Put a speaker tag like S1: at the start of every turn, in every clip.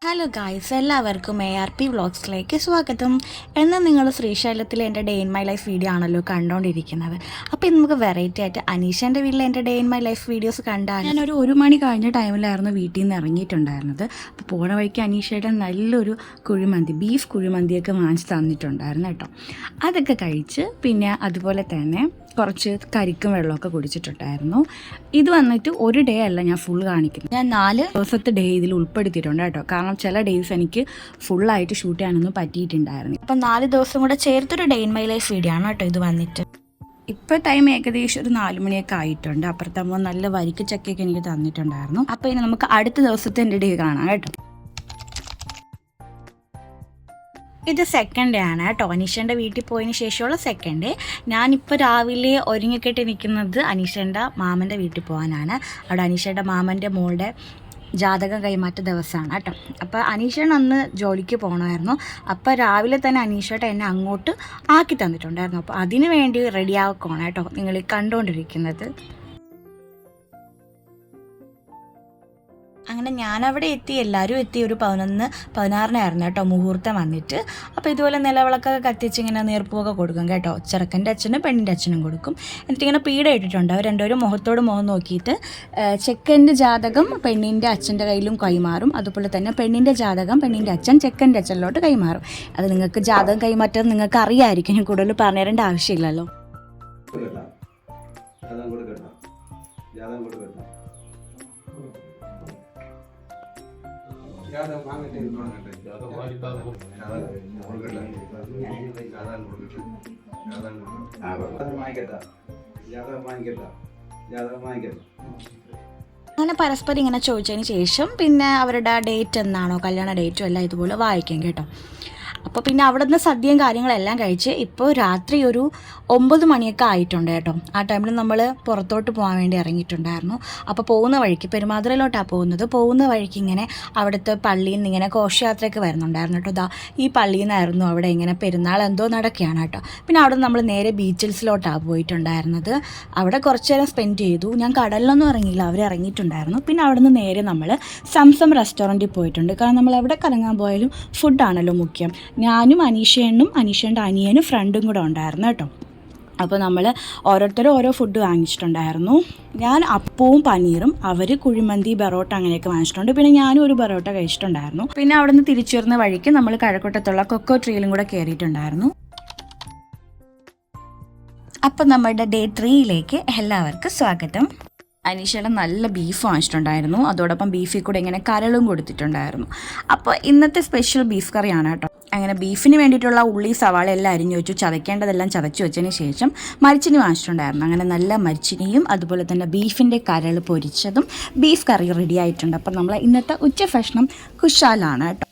S1: Hello guys, എല്ലാവർക്കും ARP വ്ളോഗ്സിലേക്ക് സ്വാഗതം. എന്നാൽ നിങ്ങൾ ശ്രീശൈലത്തിലെ എൻ്റെ day in my life video ആണല്ലോ കണ്ടുകൊണ്ടിരിക്കുന്നത്. അപ്പോൾ ഇന്ന് നമുക്ക് വെറൈറ്റി ആയിട്ട് അനീഷൻ്റെ വീട്ടിലെ എൻ്റെ day in my life videos കണ്ടാൽ ഞാനൊരു 1 മണി കഴിഞ്ഞ ടൈമിലായിരുന്നു വീട്ടിൽ നിന്ന് ഇറങ്ങിയിട്ടുണ്ടായിരുന്നത്. അപ്പോൾ പോണ വഴിക്ക് അനീഷയുടെ നല്ലൊരു കുഴിമന്തി, ബീഫ് കുഴിമന്തിയൊക്കെ വാങ്ങിച്ച് തന്നിട്ടുണ്ടായിരുന്നു കേട്ടോ. അതൊക്കെ കഴിച്ച് പിന്നെ അതുപോലെ തന്നെ കുറച്ച് കരിക്കും വെള്ളമൊക്കെ കുടിച്ചിട്ടുണ്ടായിരുന്നു. ഇത് വന്നിട്ട് ഒരു ഡേ അല്ല ഞാൻ ഫുൾ കാണിക്കുന്നത്, ഞാൻ 4 ദിവസത്തെ ഡേ ഇതിൽ ഉൾപ്പെടുത്തിയിട്ടുണ്ട് കേട്ടോ. കാരണം ചില ഡേയ്സ് എനിക്ക് ഫുള്ളായിട്ട് ഷൂട്ട് ചെയ്യാനൊന്നും പറ്റിയിട്ടുണ്ടായിരുന്നു. അപ്പം 4 ദിവസം കൂടെ ചേർത്തൊരു day in my life video ആണ് കേട്ടോ ഇത് വന്നിട്ട്. ഇപ്പോൾ ടൈം ഏകദേശം ഒരു 4 മണിയൊക്കെ ആയിട്ടുണ്ട്. അപ്പുറത്താകുമ്പോൾ നല്ല വരിക്ക ചക്കയൊക്കെ എനിക്ക് തന്നിട്ടുണ്ടായിരുന്നു. അപ്പോൾ ഇനി നമുക്ക് അടുത്ത ദിവസത്തെ എൻ്റെ ഡേ കാണാം കേട്ടോ. ഇത് സെക്കൻഡ് ഡേ ആണ് കേട്ടോ, അനീഷൻ്റെ വീട്ടിൽ പോയതിന് ശേഷമുള്ള സെക്കൻഡ് ഡേ. ഞാനിപ്പോൾ രാവിലെ ഒരുങ്ങിക്കെട്ടി നിൽക്കുന്നത് അനീഷൻ്റെ മാമൻ്റെ വീട്ടിൽ പോകാനാണ്. അവിടെ അനീഷയുടെ മാമൻ്റെ മോളുടെ ജാതകം കൈമാറ്റ ദിവസമാണ് കേട്ടോ. അപ്പോൾ അനീഷേട്ടൻ അന്ന് ജോലിക്ക് പോകണമായിരുന്നു. അപ്പോൾ രാവിലെ തന്നെ അനീഷേട്ടൻ എന്നെ അങ്ങോട്ട് ആക്കി തന്നിട്ടുണ്ടായിരുന്നു. അപ്പോൾ അതിന് വേണ്ടി റെഡിയാക്കണം കേട്ടോ നിങ്ങൾ കണ്ടുകൊണ്ടിരിക്കുന്നത്. അങ്ങനെ ഞാനവിടെ എത്തി, എല്ലാവരും എത്തി. ഒരു 11-16 കേട്ടോ മുഹൂർത്തം വന്നിട്ട്. അപ്പോൾ ഇതുപോലെ നിലവിളക്കൊക്കെ കത്തിച്ച് ഇങ്ങനെ നീർപ്പൂവൊക്കെ കൊടുക്കും കേട്ടോ. ചെറുക്കൻ്റെ അച്ഛനും പെണ്ണിൻ്റെ അച്ഛനും കൊടുക്കും. എന്നിട്ട് ഇങ്ങനെ പീഡ ഇട്ടിട്ടുണ്ട്. അവർ രണ്ടുപേരും മുഖത്തോട് മുഖം നോക്കിയിട്ട് ചെക്കൻ്റെ ജാതകം പെണ്ണിൻ്റെ അച്ഛൻ്റെ കയ്യിലും കൈമാറും. അതുപോലെ തന്നെ പെണ്ണിൻ്റെ ജാതകം പെണ്ണിൻ്റെ അച്ഛൻ ചെക്കൻ്റെ അച്ഛനിലോട്ട് കൈമാറും. അത് നിങ്ങൾക്ക് ജാതകം കൈമാറ്റം നിങ്ങൾക്ക് അറിയാമായിരിക്കും, ഞാൻ കൂടുതൽ പറഞ്ഞു തരേണ്ട ആവശ്യമില്ലല്ലോ. അങ്ങനെ പരസ്പരം ഇങ്ങനെ ചോദിച്ചതിന് ശേഷം പിന്നെ അവരുടെ ഡേറ്റ് എന്നാണോ കല്യാണ ഡേറ്റും എല്ലാം ഇതുപോലെ വായിക്കും കേട്ടോ. അപ്പോൾ പിന്നെ അവിടെ നിന്ന് സദ്യയും കാര്യങ്ങളെല്ലാം കഴിച്ച് ഇപ്പോൾ രാത്രി ഒരു 9 മണിയൊക്കെ ആയിട്ടുണ്ട് കേട്ടോ. ആ ടൈമിൽ നമ്മൾ പുറത്തോട്ട് പോകാൻ വേണ്ടി ഇറങ്ങിയിട്ടുണ്ടായിരുന്നു. അപ്പോൾ പോകുന്ന വഴിക്ക് പെരുമാതുറയിലോട്ടാണ് പോകുന്നത്. പോകുന്ന വഴിക്ക് ഇങ്ങനെ അവിടുത്തെ പള്ളിയിൽ നിന്ന് ഇങ്ങനെ ഘോഷയാത്രയൊക്കെ വരുന്നുണ്ടായിരുന്നു കേട്ടോ. ഇതാ ഈ പള്ളിയിൽ നിന്നായിരുന്നു അവിടെ ഇങ്ങനെ പെരുന്നാൾ എന്തോ നടക്കുകയാണ് കേട്ടോ. പിന്നെ അവിടെ നിന്ന് നമ്മൾ നേരെ ബീച്ചിൽസിലോട്ടാണ് പോയിട്ടുണ്ടായിരുന്നത്. അവിടെ കുറച്ച് നേരം സ്പെൻഡ് ചെയ്തു. ഞാൻ കടലിലൊന്നും ഇറങ്ങിയില്ല, അവർ ഇറങ്ങിയിട്ടുണ്ടായിരുന്നു. പിന്നെ അവിടെ നിന്ന് നേരെ നമ്മൾ സംസം റെസ്റ്റോറൻറ്റിൽ പോയിട്ടുണ്ട്. കാരണം നമ്മൾ എവിടെ കറങ്ങാൻ പോയാലും ഫുഡാണല്ലോ മുഖ്യം. ഞാനും അനീഷേൻ്റെ അനിയനും ഫ്രണ്ടും കൂടെ ഉണ്ടായിരുന്നു കേട്ടോ. അപ്പോൾ നമ്മൾ ഓരോരുത്തരും ഓരോ ഫുഡ് വാങ്ങിച്ചിട്ടുണ്ടായിരുന്നു. ഞാൻ അപ്പവും പനീറും, അവർ കുഴിമന്തി ബറോട്ട അങ്ങനെയൊക്കെ വാങ്ങിച്ചിട്ടുണ്ട്. പിന്നെ ഞാനും ഒരു ബറോട്ട കഴിച്ചിട്ടുണ്ടായിരുന്നു. പിന്നെ അവിടെ നിന്ന് തിരിച്ചു വരുന്ന വഴിക്ക് നമ്മൾ കഴക്കൂട്ടത്തുള്ള കൊക്കോ ട്രീയിലും കൂടെ കയറിയിട്ടുണ്ടായിരുന്നു. അപ്പം നമ്മുടെ ഡേ 3യിലേക്ക് എല്ലാവർക്കും സ്വാഗതം. അനീഷയുടെ നല്ല ബീഫ് വാങ്ങിച്ചിട്ടുണ്ടായിരുന്നു. അതോടൊപ്പം ബീഫിൽ കൂടെ ഇങ്ങനെ കരളും കൊടുത്തിട്ടുണ്ടായിരുന്നു. അപ്പോൾ ഇന്നത്തെ സ്പെഷ്യൽ ബീഫ് കറിയാണ് കേട്ടോ. അങ്ങനെ ബീഫിന് വേണ്ടിയിട്ടുള്ള ഉള്ളി സവാള എല്ലാം അരിഞ്ഞു വെച്ചു, ചതയ്ക്കേണ്ടതെല്ലാം ചതച്ച് വെച്ചതിന് ശേഷം മരിച്ചിനി വാങ്ങിച്ചിട്ടുണ്ടായിരുന്നു. അങ്ങനെ നല്ല മരിച്ചിനിയും അതുപോലെ തന്നെ ബീഫിൻ്റെ കരൾ പൊരിച്ചതും ബീഫ് കറി റെഡി ആയിട്ടുണ്ട്. അപ്പം നമ്മൾ ഇന്നത്തെ ഉച്ച ഭക്ഷണം കുശാലാണ് കേട്ടോ.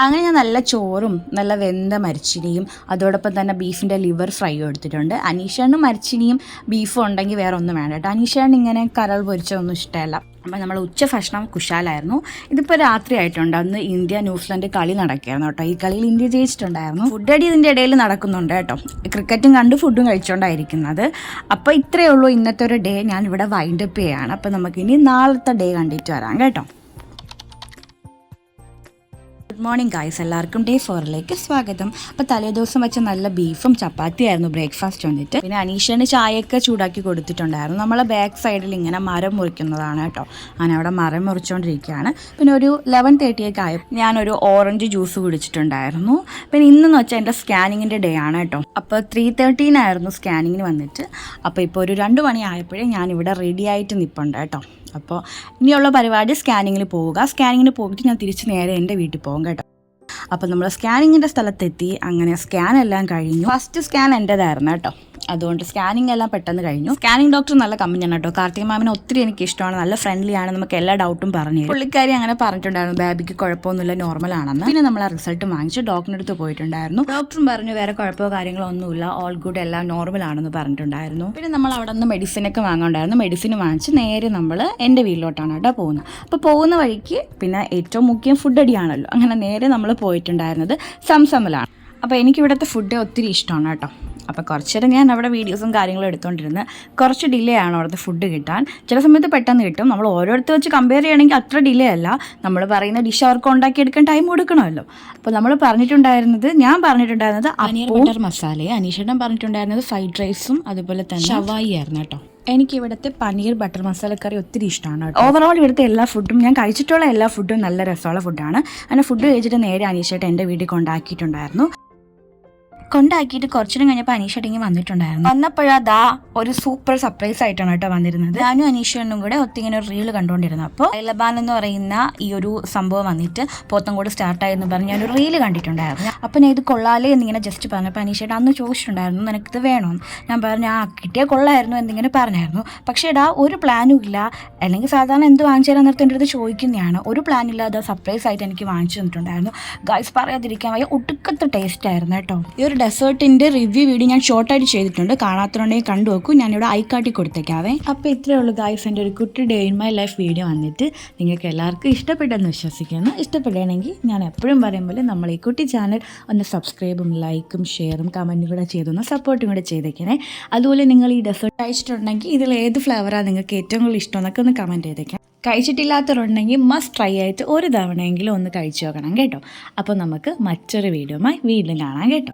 S1: അങ്ങനെ ഞാൻ നല്ല ചോറും നല്ല വെന്ത മരിച്ചിനിയും അതോടൊപ്പം തന്നെ ബീഫിൻ്റെ ലിവർ ഫ്രൈയും എടുത്തിട്ടുണ്ട്. അനീഷേണ്ണും മരിച്ചിനിയും ബീഫും ഉണ്ടെങ്കിൽ വേറെ ഒന്നും വേണ്ട കേട്ടോ. അനീഷേണ്ണ ഇങ്ങനെ കരൾ പൊരിച്ചതൊന്നും ഇഷ്ടമല്ല. അപ്പം നമ്മൾ ഉച്ച ഭക്ഷണം കുശാലായിരുന്നു. ഇതിപ്പോൾ രാത്രി ആയിട്ടുണ്ട്. അന്ന് ഇന്ത്യ ന്യൂസിലൻഡ് കളി നടക്കുകയായിരുന്നു കേട്ടോ. ഈ കളിയിൽ ഇന്ത്യ ജയിച്ചിട്ടുണ്ടായിരുന്നു. ഫുഡ് അടി ഇതിൻ്റെ ഇടയിൽ നടക്കുന്നുണ്ട് കേട്ടോ. ക്രിക്കറ്റും കണ്ട് ഫുഡും കഴിച്ചുകൊണ്ടായിരിക്കുന്നത്. അപ്പോൾ ഇത്രയേ ഉള്ളൂ ഇന്നത്തെ ഒരു ഡേ. ഞാനിവിടെ വൈൻഡപ്പ് ചെയ്യാണ്. അപ്പോൾ നമുക്കിനി നാളത്തെ ഡേ കണ്ടിട്ട് വരാം കേട്ടോ. ഗുഡ് മോർണിംഗ് ഗായ്സ്, എല്ലാവർക്കും ഡേ 4ലേക്ക് സ്വാഗതം. അപ്പോൾ തലേദിവസം വെച്ച നല്ല ബീഫും ചപ്പാത്തിയായിരുന്നു ബ്രേക്ക്ഫാസ്റ്റ് വന്നിട്ട്. പിന്നെ അനീഷന് ചായയൊക്കെ ചൂടാക്കി കൊടുത്തിട്ടുണ്ടായിരുന്നു. നമ്മളെ ബാക്ക് സൈഡിൽ ഇങ്ങനെ മരം മുറിക്കുന്നതാണ് കേട്ടോ. അങ്ങനെ അവിടെ മരം മുറിച്ചുകൊണ്ടിരിക്കുകയാണ്. പിന്നെ ഒരു 11:30 ആയപ്പോൾ ഞാനൊരു ഓറഞ്ച് ജ്യൂസ് കുടിച്ചിട്ടുണ്ടായിരുന്നു. പിന്നെ ഇന്നെന്ന് വെച്ചാൽ എൻ്റെ സ്കാനിങ്ങിൻ്റെ ഡേ ആണ് കേട്ടോ. അപ്പോൾ 3:13 സ്കാനിങ്ങിന് വന്നിട്ട്. അപ്പോൾ ഇപ്പോൾ ഒരു 2 മണി ആയപ്പോഴേ ഞാനിവിടെ റെഡി ആയിട്ട് നിൽപ്പുണ്ട് കേട്ടോ. അപ്പോൾ ഇനിയുള്ള പരിപാടി സ്കാനിങ്ങിന് പോവുക. സ്കാനിങ്ങിന് പോയിട്ട് ഞാൻ തിരിച്ച് നേരെ എൻ്റെ വീട്ടിൽ പോകും കേട്ടോ. അപ്പോൾ നമ്മൾ സ്കാനിങ്ങിൻ്റെ സ്ഥലത്തെത്തി. അങ്ങനെ സ്കാൻ എല്ലാം കഴിഞ്ഞു. ഫസ്റ്റ് സ്കാൻ എൻ്റേതായിരുന്നു കേട്ടോ. അതുകൊണ്ട് സ്കാനിങ് എല്ലാം പെട്ടെന്ന് കഴിഞ്ഞു. സ്കാനിങ് ഡോക്ടർ നല്ല കമ്പനിയാണ് കേട്ടോ. കാർത്തിക മാമിനെ ഒത്തിരി എനിക്ക് ഇഷ്ടമാണ്, നല്ല ഫ്രണ്ട്ലി ആണ്, നമുക്ക് എല്ലാ ഡൗട്ടും പറഞ്ഞു. പുള്ളിക്കാരി അങ്ങനെ പറഞ്ഞിട്ടുണ്ടായിരുന്നു ബേബിക്ക് കുഴപ്പമൊന്നുമില്ല, നോർമൽ ആണെന്ന്. പിന്നെ നമ്മൾ ആ റിസൾട്ട് വാങ്ങിച്ച് ഡോക്ടറിൻ്റെ അടുത്ത് പോയിട്ടുണ്ടായിരുന്നു. ഡോക്ടറും പറഞ്ഞു വേറെ കുഴപ്പമോ കാര്യങ്ങളോ ഒന്നുമില്ല, ഓൾ ഗുഡ്, എല്ലാം നോർമൽ ആണെന്ന് പറഞ്ഞിട്ടുണ്ടായിരുന്നു. പിന്നെ നമ്മൾ അവിടെ നിന്ന് മെഡിസിനൊക്കെ വാങ്ങാണ്ടായിരുന്നു. മെഡിസിൻ വാങ്ങിച്ച് നേരെ നമ്മൾ എൻ്റെ വീട്ടിലോട്ടാണ് കേട്ടോ പോകുന്നത്. അപ്പോൾ പോകുന്ന വഴിക്ക് പിന്നെ ഏറ്റവും മുഖ്യം ഫുഡ് അടിയാണല്ലോ. അങ്ങനെ നേരെ നമ്മൾ പോയിട്ടുണ്ടായിരുന്നത് സംസമിലാണ്. അപ്പോൾ എനിക്കിവിടുത്തെ ഫുഡ് ഒത്തിരി ഇഷ്ടമാണ് കേട്ടോ. അപ്പോൾ കുറച്ചേരം ഞാൻ അവിടെ വീഡിയോസും കാര്യങ്ങളും എടുത്തുകൊണ്ടിരുന്നത്. കുറച്ച് ഡിലേ ആണ് അവിടുത്തെ ഫുഡ് കിട്ടാൻ. ചില സമയത്ത് പെട്ടെന്ന് കിട്ടും. നമ്മൾ ഓരോരുത്തർ വെച്ച് കമ്പയർ ചെയ്യുകയാണെങ്കിൽ അത്ര ഡിലേ അല്ല. നമ്മൾ പറയുന്ന ഡിഷ് അവർക്ക് ഉണ്ടാക്കിയെടുക്കാൻ ടൈം കൊടുക്കണമല്ലോ. അപ്പോൾ ഞാൻ പറഞ്ഞിട്ടുണ്ടായിരുന്നത് പനീർ ബട്ടർ മസാലയും അനീഷേട്ടൻ പറഞ്ഞിട്ടുണ്ടായിരുന്നത് ഫ്രൈഡ് റൈസും അതുപോലെ തന്നെ ഷവായി ആയിരുന്നു കേട്ടോ. എനിക്ക് ഇവിടുത്തെ പനീർ ബട്ടർ മസാല കറി ഒത്തിരി ഇഷ്ടമാണ് കേട്ടോ. ഓവറോൾ ഇവിടുത്തെ എല്ലാ ഫുഡും, ഞാൻ കഴിച്ചിട്ടുള്ള എല്ലാ ഫുഡും നല്ല രസമുള്ള ഫുഡാണ്. അങ്ങനെ ഫുഡ് കഴിച്ചിട്ട് നേരെ അനീഷേട്ടൻ എൻ്റെ വീട്ടിൽ കൊണ്ടാക്കിയിട്ട് കുറച്ചിനും കഴിഞ്ഞപ്പോൾ അനീഷേട്ടൻ വന്നിട്ടുണ്ടായിരുന്നു. വന്നപ്പോഴാ ഒരു സൂപ്പർ സർപ്രൈസ് ആയിട്ടാണ് കേട്ടോ വന്നിരുന്നത്. ഞാനും അനീഷേട്ടനും കൂടെ ഒത്തിങ്ങനെ ഒരു റീൽ കണ്ടുകൊണ്ടിരുന്നു. അപ്പോൾ ലബാൻ എന്ന് പറയുന്ന ഈ ഒരു സംഭവം വന്നിട്ട് പോത്തങ്കോട് സ്റ്റാർട്ടായെന്ന് പറഞ്ഞ് ഞാനൊരു റീൽ കണ്ടിട്ടുണ്ടായിരുന്നു. അപ്പോൾ ഞാൻ ഇത് കൊള്ളാലേ എന്നിങ്ങനെ ജസ്റ്റ് പറഞ്ഞപ്പോൾ അനീഷേട്ടൻ അന്ന് ചോദിച്ചിട്ടുണ്ടായിരുന്നു നിനക്കിത് വേണമെന്ന്. ഞാൻ പറഞ്ഞു കിട്ടിയാൽ കൊള്ളായിരുന്നു എന്നിങ്ങനെ പറഞ്ഞായിരുന്നു. പക്ഷേ ഒരു പ്ലാനും ഇല്ല. അല്ലെങ്കിൽ സാധാരണ എന്ത് വാങ്ങിച്ചു തരാൻ നേരത്തെ എൻ്റെ അടുത്ത് ചോദിക്കുന്നതാണ്. ഒരു പ്ലാനില്ലാതെ സർപ്രൈസ് ആയിട്ട് എനിക്ക് വാങ്ങിച്ചു തന്നിട്ടുണ്ടായിരുന്നു. ഗൈസ് പറയാതിരിക്കാൻ വയ്യ, ഒടുക്കത്തെ ടേസ്റ്റ് ആയിരുന്നു കേട്ടോ. ഈ ഒരു ഡെസേർട്ടിൻ്റെ റിവ്യൂ വീഡിയോ ഞാൻ ഷോർട്ടായിട്ട് ചെയ്തിട്ടുണ്ട്. കാണാത്തതുണ്ടെങ്കിൽ കണ്ടു നോക്കൂ. ഞാനിവിടെ ഐക്കാട്ടി കൊടുത്തേക്കാവേ. അപ്പോൾ ഇത്രയേ ഉള്ളൂ ഗൈസ്, എൻ്റെ ഒരു കുട്ടി day in my life video വന്നിട്ട് നിങ്ങൾക്ക് എല്ലാവർക്കും ഇഷ്ടപ്പെട്ടെന്ന് വിശ്വസിക്കുന്നു. ഇഷ്ടപ്പെടുകയാണെങ്കിൽ ഞാൻ എപ്പോഴും പറയും പോലെ നമ്മൾ ഈ കുട്ടി ചാനൽ ഒന്ന് സബ്സ്ക്രൈബും ലൈക്കും ഷെയറും കമൻറ്റും കൂടെ ചെയ്തൊന്ന് സപ്പോർട്ടും കൂടെ ചെയ്തേക്കണേ. അതുപോലെ നിങ്ങൾ ഈ ഡെസേർട്ട് കഴിച്ചിട്ടുണ്ടെങ്കിൽ ഇതിൽ ഏത് ഫ്ലേവറാണ് നിങ്ങൾക്ക് ഏറ്റവും കൂടുതൽ ഇഷ്ടം എന്നൊക്കെ ഒന്ന് കമൻറ്റ് ചെയ്തേക്കാം. കഴിച്ചിട്ടില്ലാത്തവരുണ്ടെങ്കിൽ മസ്റ്റ് ട്രൈ ആയിട്ട് ഒരു തവണയെങ്കിലും ഒന്ന് കഴിച്ചു നോക്കണം കേട്ടോ. അപ്പോൾ നമുക്ക് മറ്റൊരു വീഡിയോയുമായി വീണ്ടും കാണാം കേട്ടോ.